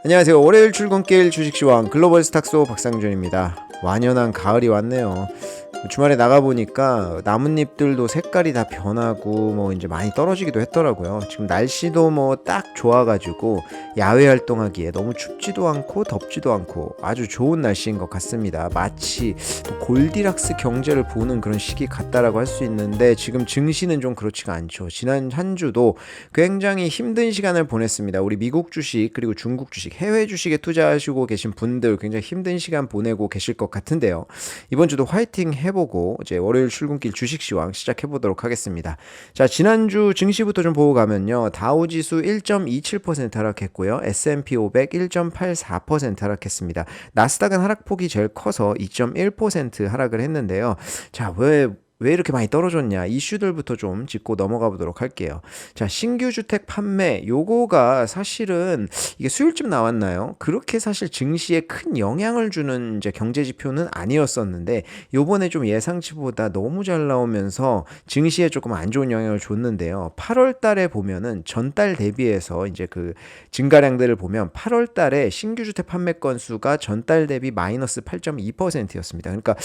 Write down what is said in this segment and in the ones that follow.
안녕하세요. 월요일 출근길 주식시황 글로벌 스탁소 박상준입니다. 완연한 가을이 왔네요. 주말에 나가보니까 나뭇잎들도 색깔이 다 변하고 뭐 이제 많이 떨어지기도 했더라고요. 지금 날씨도 뭐 딱 좋아가지고 야외 활동하기에 너무 춥지도 않고 덥지도 않고 아주 좋은 날씨인 것 같습니다. 마치 골디락스 경제를 보는 그런 시기 같다라고 할 수 있는데 지금 증시는 좀 그렇지가 않죠. 지난 한 주도 굉장히 힘든 시간을 보냈습니다. 우리 미국 주식 그리고 중국 주식 해외 주식에 투자하시고 계신 분들 굉장히 힘든 시간 보내고 계실 것 같은데요. 이번 주도 화이팅 해보고 이제 월요일 출근길 주식시황 시작해보도록 하겠습니다. 자, 지난주 증시부터 좀 보고 가면요. 다우지수 1.27% 하락했고요. S&P 500 1.84% 하락했습니다. 나스닥은 하락폭이 제일 커서 2.1% 하락을 했는데요. 자, 왜 이렇게 많이 떨어졌냐 이슈들부터 좀 짚고 넘어가 보도록 할게요. 자, 신규 주택 판매 요거가 사실은 이게 수요일쯤 나왔나요? 그렇게 사실 증시에 큰 영향을 주는 이제 경제 지표는 아니었었는데 요번에 좀 예상치보다 너무 잘 나오면서 증시에 조금 안 좋은 영향을 줬는데요. 8월 달에 보면은 전달 대비해서 이제 그 증가량들을 보면 8월 달에 신규 주택 판매 건수가 전달 대비 마이너스 8.2%였습니다. 그러니까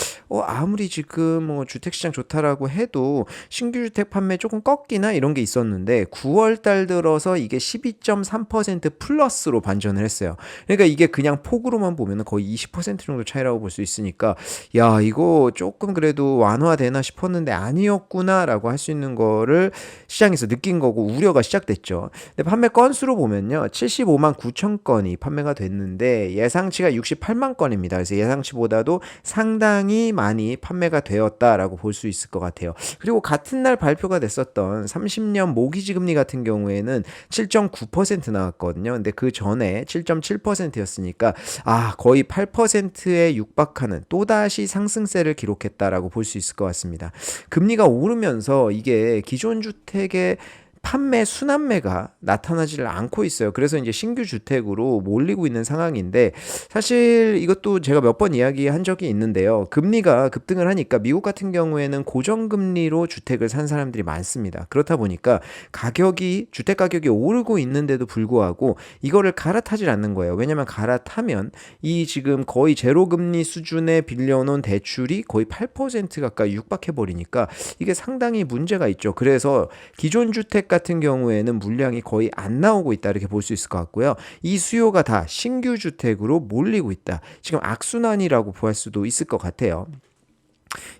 아무리 지금 뭐 주택 시장 좋다라고 해도 신규 주택 판매 조금 꺾이나 이런 게 있었는데 9월 달 들어서 이게 12.3% 플러스로 반전을 했어요. 그러니까 이게 그냥 폭으로만 보면 거의 20% 정도 차이라고 볼 수 있으니까 야, 이거 조금 그래도 완화되나 싶었는데 아니었구나라고 할 수 있는 거를 시장에서 느낀 거고 우려가 시작됐죠. 근데 판매 건수로 보면요. 75만 9천 건이 판매가 됐는데 예상치가 68만 건입니다. 그래서 예상치보다도 상당히 많이 판매가 되었다라고 볼 수 있을 것 같아요. 그리고 같은 날 발표가 됐었던 30년 모기지 금리 같은 경우에는 7.9% 나왔거든요. 근데 그 전에 7.7%였으니까 거의 8%에 육박하는 또다시 상승세를 기록했다라고 볼 수 있을 것 같습니다. 금리가 오르면서 이게 기존 주택의 판매 순환매가 나타나지를 않고 있어요. 그래서 이제 신규 주택으로 몰리고 있는 상황인데 사실 이것도 제가 몇 번 이야기한 적이 있는데요. 금리가 급등을 하니까 미국 같은 경우에는 고정금리로 주택을 산 사람들이 많습니다. 그렇다 보니까 주택 가격이 오르고 있는데도 불구하고 이거를 갈아타질 않는 거예요. 왜냐면 갈아타면 이 지금 거의 제로금리 수준에 빌려놓은 대출이 거의 8% 가까이 육박해 버리니까 이게 상당히 문제가 있죠. 그래서 기존 주택 같은 경우에는 물량이 거의 안 나오고 있다 이렇게 볼 수 있을 것 같고요. 이 수요가 다 신규 주택으로 몰리고 있다. 지금 악순환이라고 볼 수도 있을 것 같아요.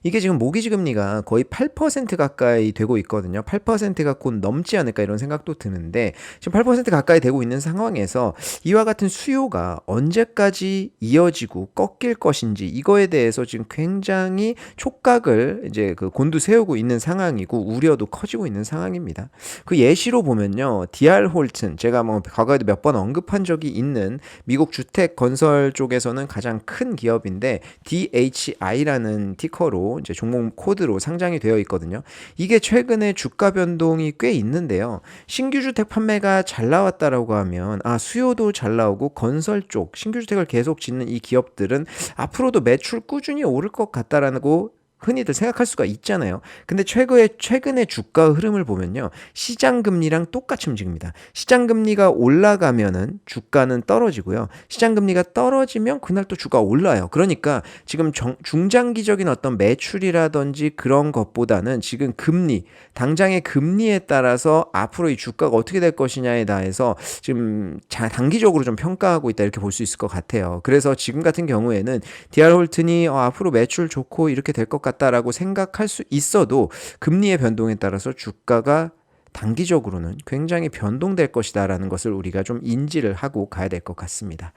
이게 지금 모기지 금리가 거의 8% 가까이 되고 있거든요. 8%가 곧 넘지 않을까 이런 생각도 드는데 지금 8% 가까이 되고 있는 상황에서 이와 같은 수요가 언제까지 이어지고 꺾일 것인지 이거에 대해서 지금 굉장히 촉각을 이제 그 곤두세우고 있는 상황이고 우려도 커지고 있는 상황입니다. 그 예시로 보면요. DR 홀튼 제가 뭐 과거에도 몇 번 언급한 적이 있는 미국 주택 건설 쪽에서는 가장 큰 기업인데 DHI라는 티커로 이제 종목 코드로 상장이 되어 있거든요. 이게 최근에 주가 변동이 꽤 있는데요. 신규 주택 판매가 잘 나왔다라고 하면 수요도 잘 나오고 건설 쪽 신규 주택을 계속 짓는 이 기업들은 앞으로도 매출 꾸준히 오를 것 같다라고 흔히들 생각할 수가 있잖아요. 근데 최근에 주가 흐름을 보면요. 시장 금리랑 똑같이 움직입니다. 시장 금리가 올라가면은 주가는 떨어지고요. 시장 금리가 떨어지면 그날 또 주가가 올라요. 그러니까 지금 중장기적인 어떤 매출이라든지 그런 것보다는 지금 당장의 금리에 따라서 앞으로 이 주가가 어떻게 될 것이냐에 대해서 지금 단기적으로 좀 평가하고 있다 이렇게 볼 수 있을 것 같아요. 그래서 지금 같은 경우에는 DR 홀튼이 앞으로 매출 좋고 이렇게 될 것 같다라고 생각할 수 있어도 금리의 변동에 따라서 주가가 단기적으로는 굉장히 변동될 것이다라는 것을 우리가 좀 인지를 하고 가야 될 것 같습니다.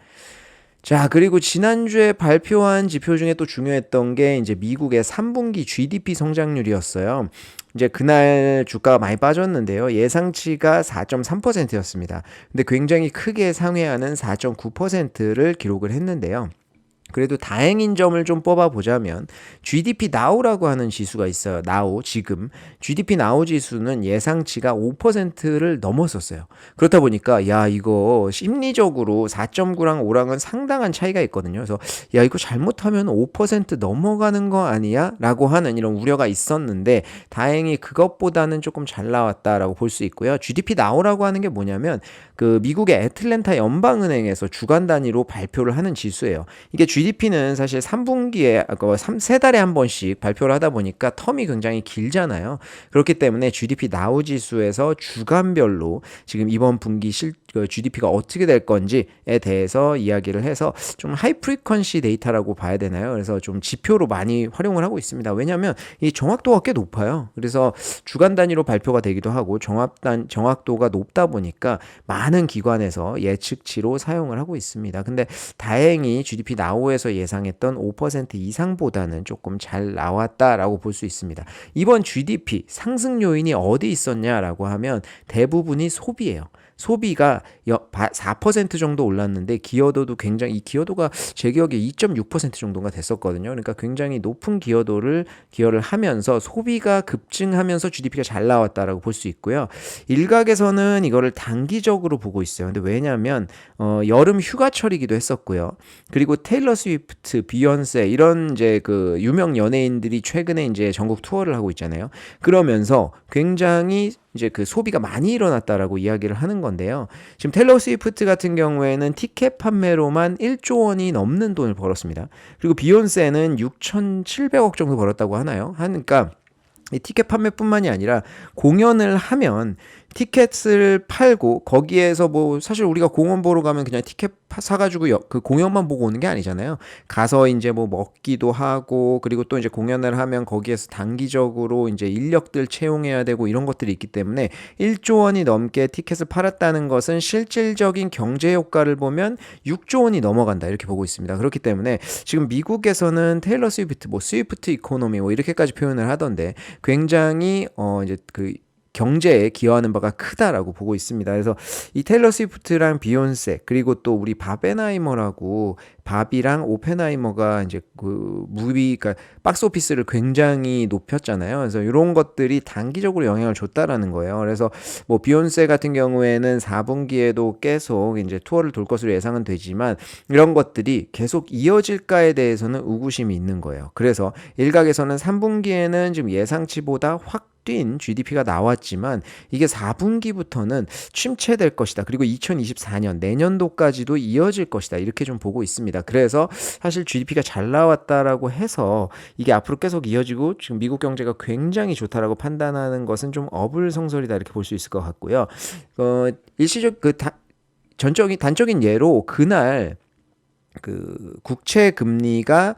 자, 그리고 지난주에 발표한 지표 중에 또 중요했던 게 이제 미국의 3분기 GDP 성장률이었어요. 이제 그날 주가가 많이 빠졌는데요. 예상치가 4.3%였습니다. 근데 굉장히 크게 상회하는 4.9%를 기록을 했는데요. 그래도 다행인 점을 좀 뽑아보자면 GDP Now라고 하는 지수가 있어요. Now 지금 GDP Now 지수는 예상치가 5%를 넘었었어요. 그렇다 보니까 야 이거 심리적으로 4.9랑 5랑은 상당한 차이가 있거든요. 그래서 야 이거 잘못하면 5% 넘어가는 거 아니야? 라고 하는 이런 우려가 있었는데 다행히 그것보다는 조금 잘 나왔다라고 볼 수 있고요. GDP Now라고 하는 게 뭐냐면 그 미국의 애틀랜타 연방은행에서 주간 단위로 발표를 하는 지수예요. 이게 GDP는 사실 3분기에 세 달에 한 번씩 발표를 하다 보니까 텀이 굉장히 길잖아요. 그렇기 때문에 GDP 나우 지수에서 주간별로 지금 이번 분기 GDP가 어떻게 될 건지에 대해서 이야기를 해서 좀 하이 프리퀀시 데이터라고 봐야 되나요? 그래서 좀 지표로 많이 활용을 하고 있습니다. 왜냐하면 이 정확도가 꽤 높아요. 그래서 주간 단위로 발표가 되기도 하고 정확도가 높다 보니까 많은 기관에서 예측치로 사용을 하고 있습니다. 근데 다행히 GDP 나우에서 예상했던 5% 이상보다는 조금 잘 나왔다라고 볼 수 있습니다. 이번 GDP 상승 요인이 어디 있었냐라고 하면 대부분이 소비예요. 소비가 4% 정도 올랐는데 기여도도 굉장히 이 기여도가 제 기억에 2.6% 정도가 됐었거든요. 그러니까 굉장히 높은 기여를 하면서 소비가 급증하면서 GDP가 잘 나왔다라고 볼 수 있고요. 일각에서는 이거를 단기적으로 보고 있어요. 근데 왜냐하면 여름 휴가철이기도 했었고요. 그리고 테일러 스위프트, 비욘세 이런 이제 그 유명 연예인들이 최근에 이제 전국 투어를 하고 있잖아요. 그러면서 굉장히 이제 그 소비가 많이 일어났다라고 이야기를 하는 건데요. 지금 테일러 스위프트 같은 경우에는 티켓 판매로만 1조 원이 넘는 돈을 벌었습니다. 그리고 비욘세는 6,700억 정도 벌었다고 하나요? 하니까 이 티켓 판매뿐만이 아니라 공연을 하면 티켓을 팔고 거기에서 뭐 사실 우리가 공연 보러 가면 그냥 티켓 사가지고 그 공연만 보고 오는 게 아니잖아요. 가서 이제 뭐 먹기도 하고 그리고 또 이제 공연을 하면 거기에서 단기적으로 이제 인력들 채용해야 되고 이런 것들이 있기 때문에 1조 원이 넘게 티켓을 팔았다는 것은 실질적인 경제 효과를 보면 6조 원이 넘어간다 이렇게 보고 있습니다. 그렇기 때문에 지금 미국에서는 테일러 스위프트, 뭐 스위프트 이코노미 뭐 이렇게까지 표현을 하던데 굉장히 이제 그 경제에 기여하는 바가 크다라고 보고 있습니다. 그래서 이 테일러 스위프트랑 비욘세 그리고 또 우리 바베나이머라고 바비랑 오펜하이머가 이제 그 그러니까 박스 오피스를 굉장히 높였잖아요. 그래서 이런 것들이 단기적으로 영향을 줬다라는 거예요. 그래서 뭐 비욘세 같은 경우에는 4분기에도 계속 이제 투어를 돌 것으로 예상은 되지만 이런 것들이 계속 이어질까에 대해서는 의구심이 있는 거예요. 그래서 일각에서는 3분기에는 지금 예상치보다 확 뛴 GDP가 나왔지만 이게 4분기부터는 침체될 것이다. 그리고 2024년 내년도까지도 이어질 것이다. 이렇게 좀 보고 있습니다. 그래서 사실 GDP가 잘 나왔다라고 해서 이게 앞으로 계속 이어지고 지금 미국 경제가 굉장히 좋다라고 판단하는 것은 좀 어불성설이다 이렇게 볼 수 있을 것 같고요. 일시적 단적인 예로 그날 그 국채 금리가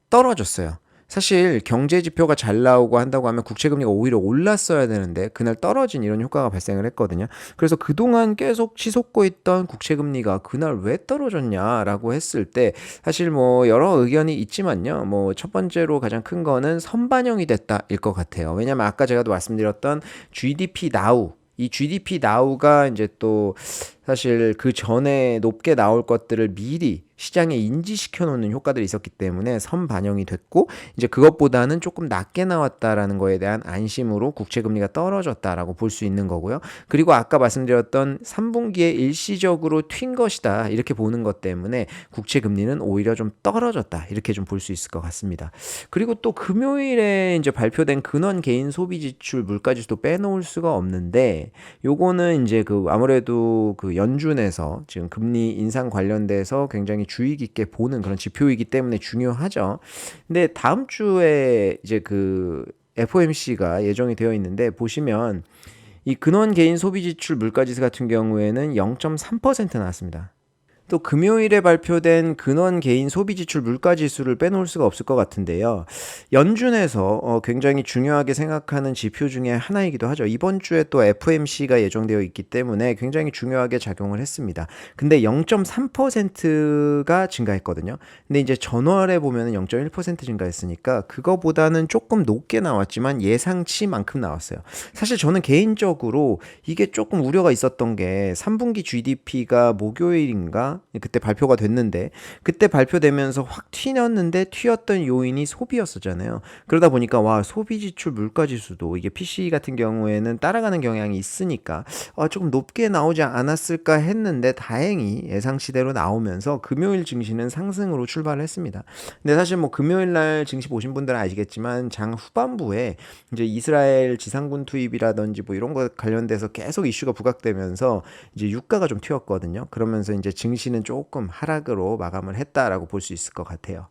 떨어졌어요. 사실 경제 지표가 잘 나오고 한다고 하면 국채 금리가 오히려 올랐어야 되는데 그날 떨어진 이런 효과가 발생을 했거든요. 그래서 그동안 계속 치솟고 있던 국채 금리가 그날 왜 떨어졌냐라고 했을 때 사실 뭐 여러 의견이 있지만요. 뭐 첫 번째로 가장 큰 거는 선반영이 됐다일 것 같아요. 왜냐면 아까 제가 말씀드렸던 GDP Now 이 GDP Now가 이제 또 사실 그 전에 높게 나올 것들을 미리 시장에 인지시켜 놓는 효과들이 있었기 때문에 선반영이 됐고 이제 그것보다는 조금 낮게 나왔다라는 거에 대한 안심으로 국채 금리가 떨어졌다라고 볼 수 있는 거고요. 그리고 아까 말씀드렸던 3분기에 일시적으로 튄 것이다 이렇게 보는 것 때문에 국채 금리는 오히려 좀 떨어졌다 이렇게 좀 볼 수 있을 것 같습니다. 그리고 또 금요일에 이제 발표된 근원 개인 소비 지출 물가 지수도 빼놓을 수가 없는데 요거는 이제 그 아무래도 그 연준에서 지금 금리 인상 관련돼서 굉장히 주의 깊게 보는 그런 지표이기 때문에 중요하죠. 근데 다음 주에 이제 그 FOMC가 예정이 되어 있는데 보시면 이 근원 개인 소비 지출 물가 지수 같은 경우에는 0.3% 나왔습니다. 또 금요일에 발표된 근원 개인 소비 지출 물가 지수를 빼놓을 수가 없을 것 같은데요. 연준에서 굉장히 중요하게 생각하는 지표 중에 하나이기도 하죠. 이번 주에 또 FOMC가 예정되어 있기 때문에 굉장히 중요하게 작용을 했습니다. 근데 0.3%가 증가했거든요. 근데 이제 전월에 보면은 0.1% 증가했으니까 그거보다는 조금 높게 나왔지만 예상치만큼 나왔어요. 사실 저는 개인적으로 이게 조금 우려가 있었던 게 3분기 GDP가 목요일인가 주가 그때 발표가 됐는데 그때 발표되면서 확 튀었는데 튀었던 요인이 소비였었잖아요. 그러다 보니까 와 소비 지출 물가 지수도 이게 PC 같은 경우에는 따라가는 경향이 있으니까 조금 높게 나오지 않았을까 했는데 다행히 예상치대로 나오면서 금요일 증시는 상승으로 출발을 했습니다. 근데 사실 뭐 금요일 날 증시 보신 분들은 아시겠지만 장 후반부에 이제 이스라엘 지상군 투입이라든지 뭐 이런 거 관련돼서 계속 이슈가 부각되면서 이제 유가가 좀 튀었거든요. 그러면서 이제 증시는 조금 하락으로 마감을 했다라고 볼 수 있을 것 같아요.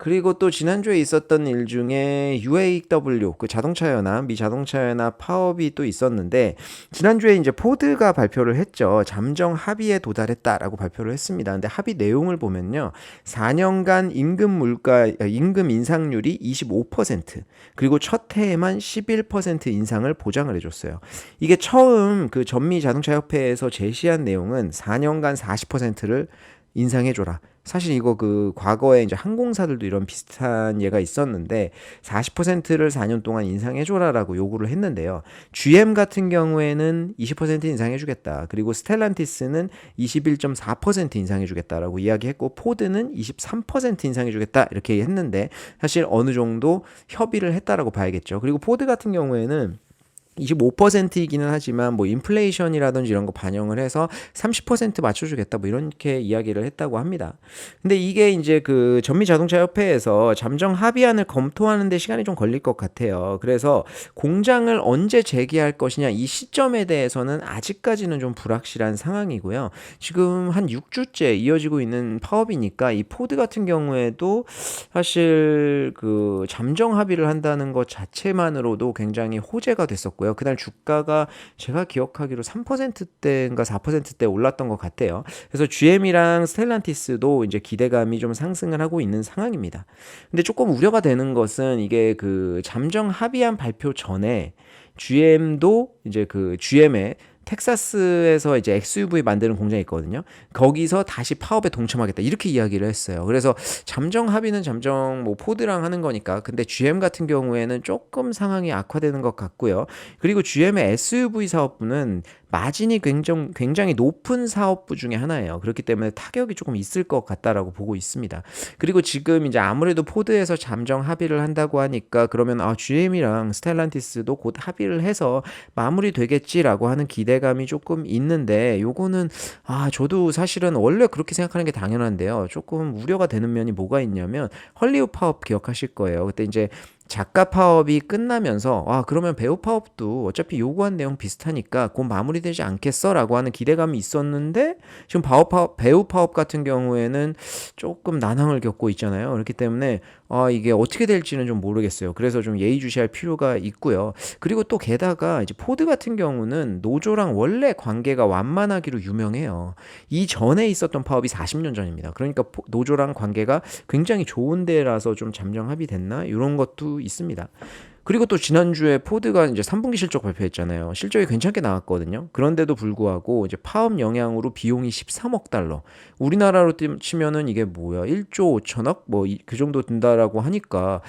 그리고 또 지난주에 있었던 일 중에 UAW 그 자동차 연합, 미 자동차 연합 파업이 또 있었는데 지난주에 이제 포드가 발표를 했죠. 잠정 합의에 도달했다라고 발표를 했습니다. 근데 합의 내용을 보면요. 4년간 임금 인상률이 25% 그리고 첫 해에만 11% 인상을 보장을 해줬어요. 이게 처음 그 전미 자동차 협회에서 제시한 내용은 4년간 40%를 인상해줘라. 사실 이거 그 과거에 이제 항공사들도 이런 비슷한 예가 있었는데 40%를 4년 동안 인상해줘라라고 요구를 했는데요. GM 같은 경우에는 20% 인상해주겠다. 그리고 스텔란티스는 21.4% 인상해주겠다라고 이야기했고 포드는 23% 인상해주겠다 이렇게 했는데 사실 어느 정도 협의를 했다라고 봐야겠죠. 그리고 포드 같은 경우에는 25%이기는 하지만 뭐 인플레이션이라든지 이런 거 반영을 해서 30% 맞춰주겠다 뭐 이렇게 이야기를 했다고 합니다. 근데 이게 이제 그 전미자동차협회에서 잠정 합의안을 검토하는 데 시간이 좀 걸릴 것 같아요. 그래서 공장을 언제 재개할 것이냐 이 시점에 대해서는 아직까지는 좀 불확실한 상황이고요. 지금 한 6주째 이어지고 있는 파업이니까 이 포드 같은 경우에도 사실 그 잠정 합의를 한다는 것 자체만으로도 굉장히 호재가 됐었고요. 그날 주가가 제가 기억하기로 3%대인가 4%대 올랐던 것 같아요. 그래서 GM이랑 스텔란티스도 이제 기대감이 좀 상승을 하고 있는 상황입니다. 근데 조금 우려가 되는 것은 이게 그 잠정 합의안 발표 전에 GM도 이제 그 GM의 텍사스에서 이제 XUV 만드는 공장이 있거든요. 거기서 다시 파업에 동참하겠다. 이렇게 이야기를 했어요. 그래서 잠정 합의는 잠정 뭐 포드랑 하는 거니까. 근데 GM 같은 경우에는 조금 상황이 악화되는 것 같고요. 그리고 GM의 SUV 사업부는 마진이 굉장히 높은 사업부 중에 하나예요. 그렇기 때문에 타격이 조금 있을 것 같다라고 보고 있습니다. 그리고 지금 이제 아무래도 포드에서 잠정 합의를 한다고 하니까 그러면 GM이랑 스텔란티스도 곧 합의를 해서 마무리되겠지라고 하는 기대감이 조금 있는데 요거는 저도 사실은 원래 그렇게 생각하는 게 당연한데요. 조금 우려가 되는 면이 뭐가 있냐면 헐리우드 파업 기억하실 거예요. 그때 이제 작가 파업이 끝나면서 그러면 배우 파업도 어차피 요구한 내용 비슷하니까 곧 마무리되지 않겠어? 라고 하는 기대감이 있었는데 지금 배우 파업 같은 경우에는 조금 난항을 겪고 있잖아요. 그렇기 때문에 이게 어떻게 될지는 좀 모르겠어요. 그래서 좀 예의주시할 필요가 있고요. 그리고 또 게다가 이제 포드 같은 경우는 노조랑 원래 관계가 완만하기로 유명해요. 이 전에 있었던 파업이 40년 전입니다. 그러니까 노조랑 관계가 굉장히 좋은 데라서 좀 잠정 합의됐나? 이런 것도 있습니다. 그리고 또 지난주에 포드가 이제 3분기 실적 발표했잖아요. 실적이 괜찮게 나왔거든요. 그런데도 불구하고 이제 파업 영향으로 비용이 13억 달러. 우리나라로 치면은 이게 뭐야? 1조 5천억? 뭐 그 정도 든다라고 하니까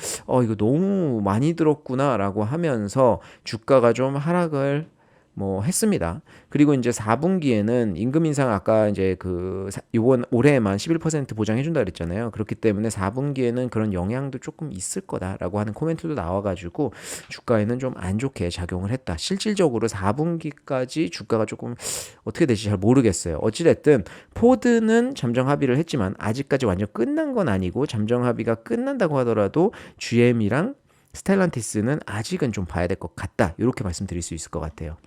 이거 너무 많이 들었구나라고 하면서 주가가 좀 하락을 했습니다. 그리고 이제 4분기에는 임금 인상 아까 이제 이번 올해에만 11% 보장해 준다 그랬잖아요. 그렇기 때문에 4분기에는 그런 영향도 조금 있을 거다라고 하는 코멘트도 나와가지고 주가에는 좀 안 좋게 작용을 했다. 실질적으로 4분기까지 주가가 조금 어떻게 될지 잘 모르겠어요. 어찌됐든 포드는 잠정 합의를 했지만 아직까지 완전 끝난 건 아니고 잠정 합의가 끝난다고 하더라도 GM이랑 스텔란티스는 아직은 좀 봐야 될 것 같다. 이렇게 말씀드릴 수 있을 것 같아요.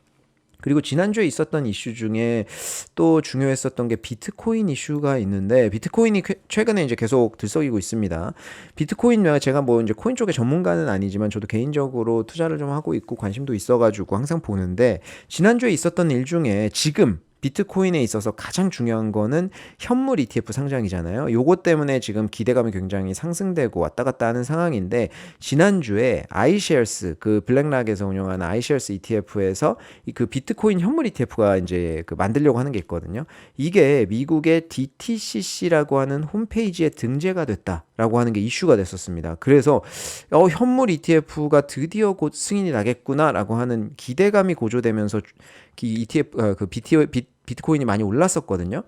그리고 지난주에 있었던 이슈 중에 또 중요했었던 게 비트코인 이슈가 있는데 비트코인이 최근에 이제 계속 들썩이고 있습니다. 비트코인 제가 뭐 이제 코인 쪽의 전문가는 아니지만 저도 개인적으로 투자를 좀 하고 있고 관심도 있어가지고 항상 보는데 지난주에 있었던 일 중에 지금 비트코인에 있어서 가장 중요한 거는 현물 ETF 상장이잖아요. 요것 때문에 지금 기대감이 굉장히 상승되고 왔다 갔다 하는 상황인데 지난주에 iShares 그 블랙락에서 운영하는 iShares ETF에서 그 비트코인 현물 ETF가 이제 만들려고 하는 게 있거든요. 이게 미국의 DTCC라고 하는 홈페이지에 등재가 됐다라고 하는 게 이슈가 됐었습니다. 그래서 현물 ETF가 드디어 곧 승인이 나겠구나라고 하는 기대감이 고조되면서 ETF 비트코인이 많이 올랐었거든요.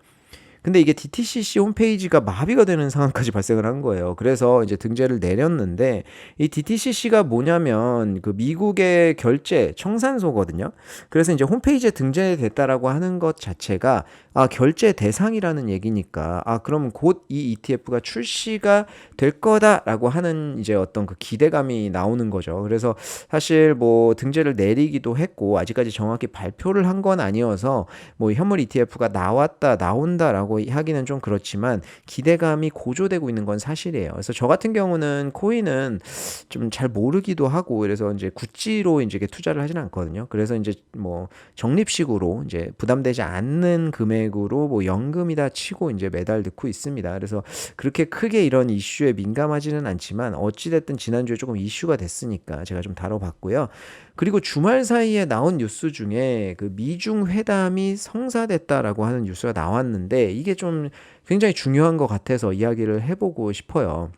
근데 이게 DTCC 홈페이지가 마비가 되는 상황까지 발생을 한 거예요. 그래서 이제 등재를 내렸는데 이 DTCC가 뭐냐면 그 미국의 결제 청산소거든요. 그래서 이제 홈페이지에 등재됐다라고 하는 것 자체가 결제 대상이라는 얘기니까 그럼 곧 이 ETF가 출시가 될 거다라고 하는 이제 어떤 그 기대감이 나오는 거죠. 그래서 사실 뭐 등재를 내리기도 했고 아직까지 정확히 발표를 한 건 아니어서 뭐 현물 ETF가 나왔다 나온다라고 하기는 좀 그렇지만 기대감이 고조되고 있는 건 사실이에요. 그래서 저 같은 경우는 코인은 좀 잘 모르기도 하고 그래서 이제 구찌로 이제 투자를 하지는 않거든요. 그래서 이제 뭐 적립식으로 이제 부담되지 않는 금액으로 뭐 연금이다 치고 이제 매달 넣고 있습니다. 그래서 그렇게 크게 이런 이슈에 민감하지는 않지만 어찌됐든 지난주에 조금 이슈가 됐으니까 제가 좀 다뤄봤고요. 그리고 주말 사이에 나온 뉴스 중에 그 미중 회담이 성사됐다라고 하는 뉴스가 나왔는데 이게 좀 굉장히 중요한 것 같아서 이야기를 해보고 싶어요.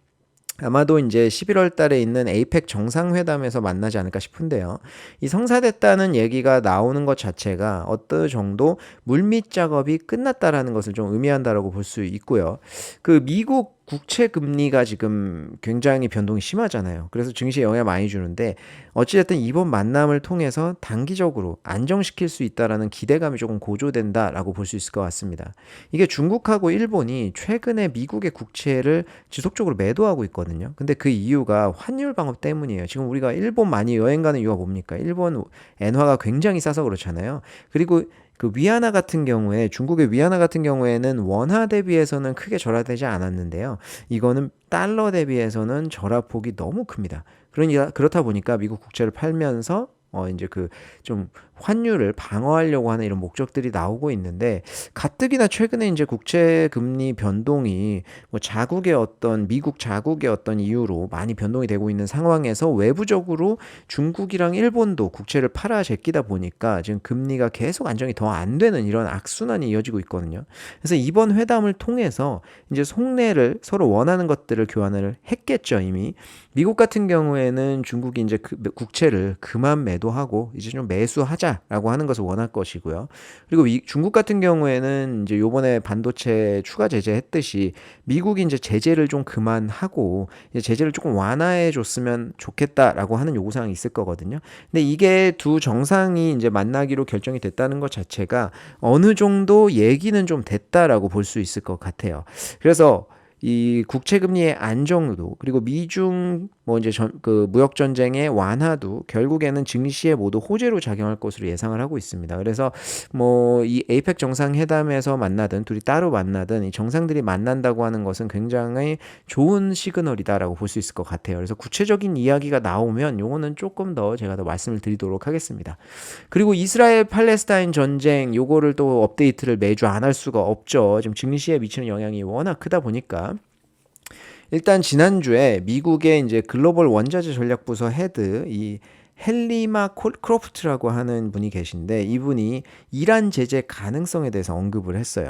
아마도 이제 11월 달에 있는 에이펙 정상회담에서 만나지 않을까 싶은데요. 이 성사됐다는 얘기가 나오는 것 자체가 어느 정도 물밑 작업이 끝났다라는 것을 좀 의미한다라고 볼 수 있고요. 그 미국 국채 금리가 지금 굉장히 변동이 심하잖아요. 그래서 증시에 영향을 많이 주는데 어찌됐든 이번 만남을 통해서 단기적으로 안정시킬 수 있다라는 기대감이 조금 고조된다라고 볼 수 있을 것 같습니다. 이게 중국하고 일본이 최근에 미국의 국채를 지속적으로 매도하고 있거든요. 근데 그 이유가 환율 방업 때문이에요. 지금 우리가 일본 많이 여행 가는 이유가 뭡니까? 일본 엔화가 굉장히 싸서 그렇잖아요. 그리고 그 위안화 같은 경우에 중국의 위안화 같은 경우에는 원화 대비해서는 크게 절하되지 않았는데요. 이거는 달러 대비해서는 절하폭이 너무 큽니다. 그렇다 보니까 미국 국채를 팔면서 이제 그 좀 환율을 방어하려고 하는 이런 목적들이 나오고 있는데 가뜩이나 최근에 이제 국채 금리 변동이 뭐 미국 자국의 어떤 이유로 많이 변동이 되고 있는 상황에서 외부적으로 중국이랑 일본도 국채를 팔아 제끼다 보니까 지금 금리가 계속 안정이 더 안 되는 이런 악순환이 이어지고 있거든요. 그래서 이번 회담을 통해서 이제 속내를 서로 원하는 것들을 교환을 했겠죠, 이미. 미국 같은 경우에는 중국이 이제 국채를 그만 매도하고 이제 좀 매수하자라고 하는 것을 원할 것이고요. 그리고 중국 같은 경우에는 이제 요번에 반도체 추가 제재했듯이 미국이 이제 제재를 좀 그만하고 이제 제재를 조금 완화해 줬으면 좋겠다라고 하는 요구사항이 있을 거거든요. 근데 이게 두 정상이 이제 만나기로 결정이 됐다는 것 자체가 어느 정도 얘기는 좀 됐다라고 볼 수 있을 것 같아요. 그래서 이 국채 금리의 안정도 그리고 미중 뭐 이제 그 무역 전쟁의 완화도 결국에는 증시에 모두 호재로 작용할 것으로 예상을 하고 있습니다. 그래서 뭐 이 에이펙 정상회담에서 만나든 둘이 따로 만나든 이 정상들이 만난다고 하는 것은 굉장히 좋은 시그널이다라고 볼 수 있을 것 같아요. 그래서 구체적인 이야기가 나오면 요거는 조금 더 제가 더 말씀을 드리도록 하겠습니다. 그리고 이스라엘 팔레스타인 전쟁 요거를 또 업데이트를 매주 안 할 수가 없죠. 지금 증시에 미치는 영향이 워낙 크다 보니까 일단 지난주에 미국의 이제 글로벌 원자재 전략부서 헤드 이 헬리마 크로프트라고 하는 분이 계신데 이분이 이란 제재 가능성에 대해서 언급을 했어요.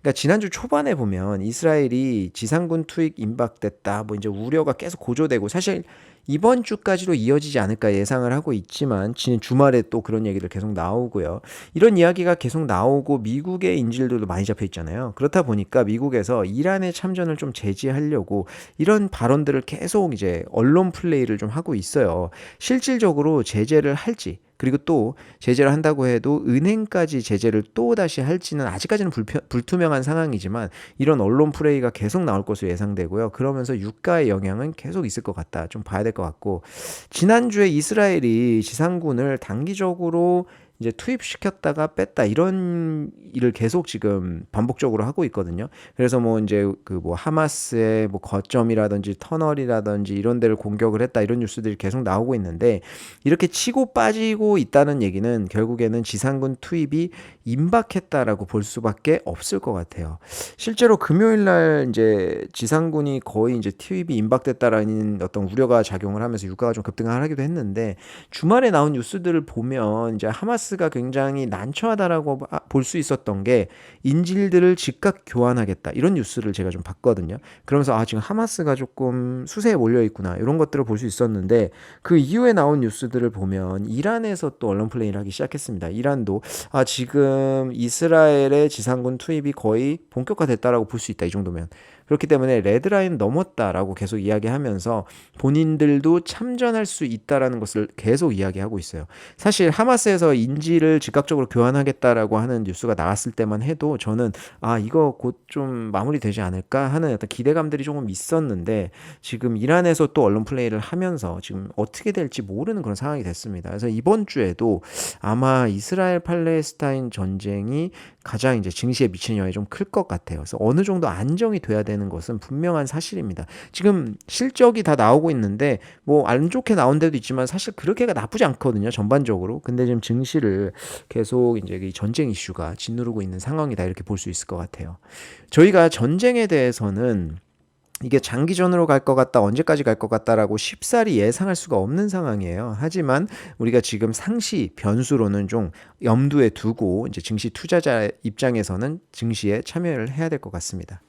그러니까 지난주 초반에 보면 이스라엘이 지상군 투입 임박됐다 뭐 이제 우려가 계속 고조되고 사실 이번 주까지도 이어지지 않을까 예상을 하고 있지만 주말에 또 그런 얘기들 계속 나오고요. 이런 이야기가 계속 나오고 미국의 인질들도 많이 잡혀 있잖아요. 그렇다 보니까 미국에서 이란의 참전을 좀 제지하려고 이런 발언들을 계속 이제 언론 플레이를 좀 하고 있어요. 실질적으로 제재를 할지 그리고 또 제재를 한다고 해도 은행까지 제재를 또 다시 할지는 아직까지는 불투명한 상황이지만 이런 언론 플레이가 계속 나올 것으로 예상되고요. 그러면서 유가의 영향은 계속 있을 것 같다. 좀 봐야 될 것 같고 지난주에 이스라엘이 지상군을 단기적으로 이제 투입시켰다가 뺐다 이런 일을 계속 지금 반복적으로 하고 있거든요. 그래서 뭐 이제 그 뭐 하마스의 뭐 거점이라든지 터널이라든지 이런 데를 공격을 했다 이런 뉴스들이 계속 나오고 있는데 이렇게 치고 빠지고 있다는 얘기는 결국에는 지상군 투입이 임박했다라고 볼 수밖에 없을 것 같아요. 실제로 금요일 날 이제 지상군이 거의 이제 투입이 임박됐다라는 어떤 우려가 작용을 하면서 유가가 좀 급등을 하기도 했는데 주말에 나온 뉴스들을 보면 이제 하마스 하마스가 굉장히 난처하다라고 볼 수 있었던 게 인질들을 즉각 교환하겠다 이런 뉴스를 제가 좀 봤거든요. 그러면서 지금 하마스가 조금 수세에 몰려 있구나 이런 것들을 볼 수 있었는데 그 이후에 나온 뉴스들을 보면 이란에서 또 언론 플레이를 하기 시작했습니다. 이란도 지금 이스라엘의 지상군 투입이 거의 본격화됐다라고 볼 수 있다 이 정도면. 그렇기 때문에 레드라인 넘었다라고 계속 이야기하면서 본인들도 참전할 수 있다라는 것을 계속 이야기하고 있어요. 사실 하마스에서 인질을 즉각적으로 교환하겠다라고 하는 뉴스가 나왔을 때만 해도 저는 이거 곧 좀 마무리되지 않을까 하는 어떤 기대감들이 조금 있었는데 지금 이란에서 또 언론 플레이를 하면서 지금 어떻게 될지 모르는 그런 상황이 됐습니다. 그래서 이번 주에도 아마 이스라엘 팔레스타인 전쟁이 가장 이제 증시에 미치는 영향이 좀 클 것 같아요. 그래서 어느 정도 안정이 돼야 되는 것은 분명한 사실입니다. 지금 실적이 다 나오고 있는데 뭐 안 좋게 나온 데도 있지만 사실 그렇게가 나쁘지 않거든요. 전반적으로. 근데 지금 증시를 계속 이제 이 전쟁 이슈가 짓누르고 있는 상황이다 이렇게 볼 수 있을 것 같아요. 저희가 전쟁에 대해서는 이게 장기전으로 갈 것 같다, 언제까지 갈 것 같다라고 쉽사리 예상할 수가 없는 상황이에요. 하지만 우리가 지금 상시 변수로는 좀 염두에 두고 이제 증시 투자자 입장에서는 증시에 참여를 해야 될 것 같습니다.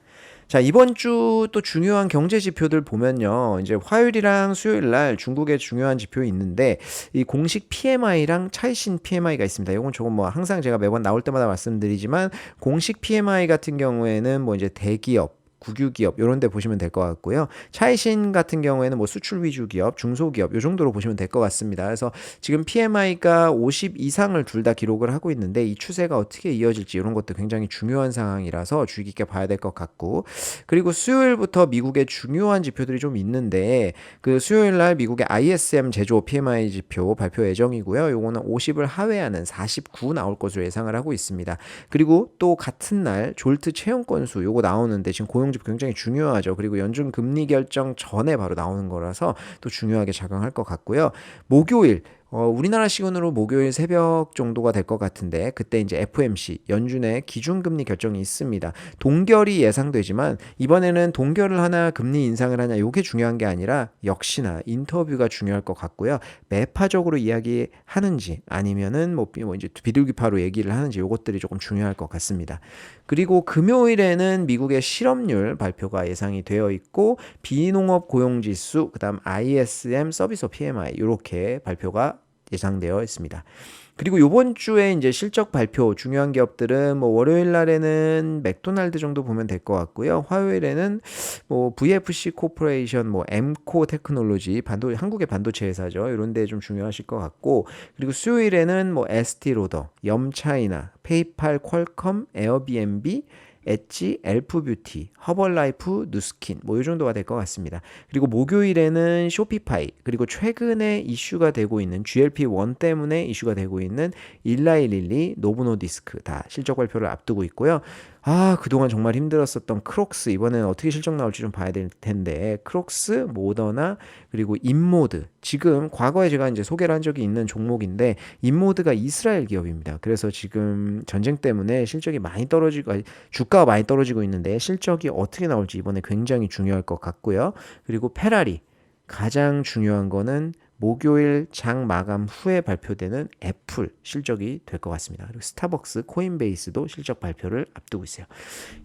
자, 이번 주 또 중요한 경제 지표들 보면요. 이제 화요일이랑 수요일 날 중국의 중요한 지표 있는데 이 공식 PMI랑 차이신 PMI가 있습니다. 이건 조금 뭐 항상 제가 매번 나올 때마다 말씀드리지만 공식 PMI 같은 경우에는 뭐 이제 대기업 국유기업 이런 데 보시면 될 것 같고요. 차이신 같은 경우에는 뭐 수출 위주 기업, 중소기업 이 정도로 보시면 될 것 같습니다. 그래서 지금 PMI가 50 이상을 둘 다 기록을 하고 있는데 이 추세가 어떻게 이어질지 이런 것도 굉장히 중요한 상황이라서 주의 깊게 봐야 될 것 같고 그리고 수요일부터 미국의 중요한 지표들이 좀 있는데 그 수요일 날 미국의 ISM 제조 PMI 지표 발표 예정이고요. 요거는 50을 하회하는 49 나올 것으로 예상을 하고 있습니다. 그리고 또 같은 날 졸트 채용 건수 요거 나오는데 지금 고용 지표 굉장히 중요하죠. 그리고 연준 금리 결정 전에 바로 나오는 거라서 또 중요하게 작용할 것 같고요. 목요일 우리나라 시간으로 목요일 새벽 정도가 될 것 같은데 그때 이제 FOMC 연준의 기준금리 결정이 있습니다. 동결이 예상되지만 이번에는 동결을 하나 금리 인상을 하냐 이게 중요한 게 아니라 역시나 인터뷰가 중요할 것 같고요. 매파적으로 이야기하는지 아니면은 뭐 이제 비둘기파로 얘기를 하는지 이것들이 조금 중요할 것 같습니다. 그리고 금요일에는 미국의 실업률 발표가 예상이 되어 있고 비농업 고용지수 그다음 ISM 서비스 PMI 이렇게 발표가 예상되어 있습니다. 그리고 이번 주에 이제 실적 발표 중요한 기업들은 뭐 월요일 날에는 맥도날드 정도 보면 될 것 같고요. 화요일에는 뭐 VFC 코퍼레이션, 뭐 엠코 테크놀로지 한국의 반도체 회사죠. 이런 데 좀 중요하실 것 같고 그리고 수요일에는 뭐 에스티로더, 염차이나, 페이팔, 퀄컴, 에어비앤비 엣지, 엘프뷰티, 허벌라이프, 누스킨 뭐 이 정도가 될 것 같습니다. 그리고 목요일에는 쇼피파이 그리고 최근에 이슈가 되고 있는 GLP-1 때문에 이슈가 되고 있는 일라이릴리, 노브노디스크 다 실적 발표를 앞두고 있고요. 그동안 정말 힘들었었던 크록스 이번에는 어떻게 실적 나올지 좀 봐야 될 텐데 크록스, 모더나 그리고 인모드 지금 과거에 제가 이제 소개를 한 적이 있는 종목인데 인모드가 이스라엘 기업입니다. 그래서 지금 전쟁 때문에 실적이 많이 떨어지고 주가가 많이 떨어지고 있는데 실적이 어떻게 나올지 이번에 굉장히 중요할 것 같고요. 그리고 페라리 가장 중요한 거는 목요일 장 마감 후에 발표되는 애플 실적이 될 것 같습니다. 그리고 스타벅스, 코인베이스도 실적 발표를 앞두고 있어요.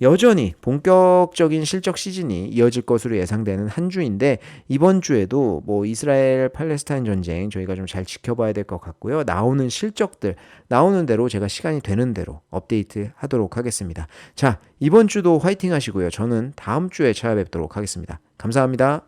여전히 본격적인 실적 시즌이 이어질 것으로 예상되는 한 주인데 이번 주에도 뭐 이스라엘 팔레스타인 전쟁 저희가 좀 잘 지켜봐야 될 것 같고요. 나오는 실적들 나오는 대로 제가 시간이 되는 대로 업데이트 하도록 하겠습니다. 자, 이번 주도 화이팅 하시고요. 저는 다음 주에 찾아뵙도록 하겠습니다. 감사합니다.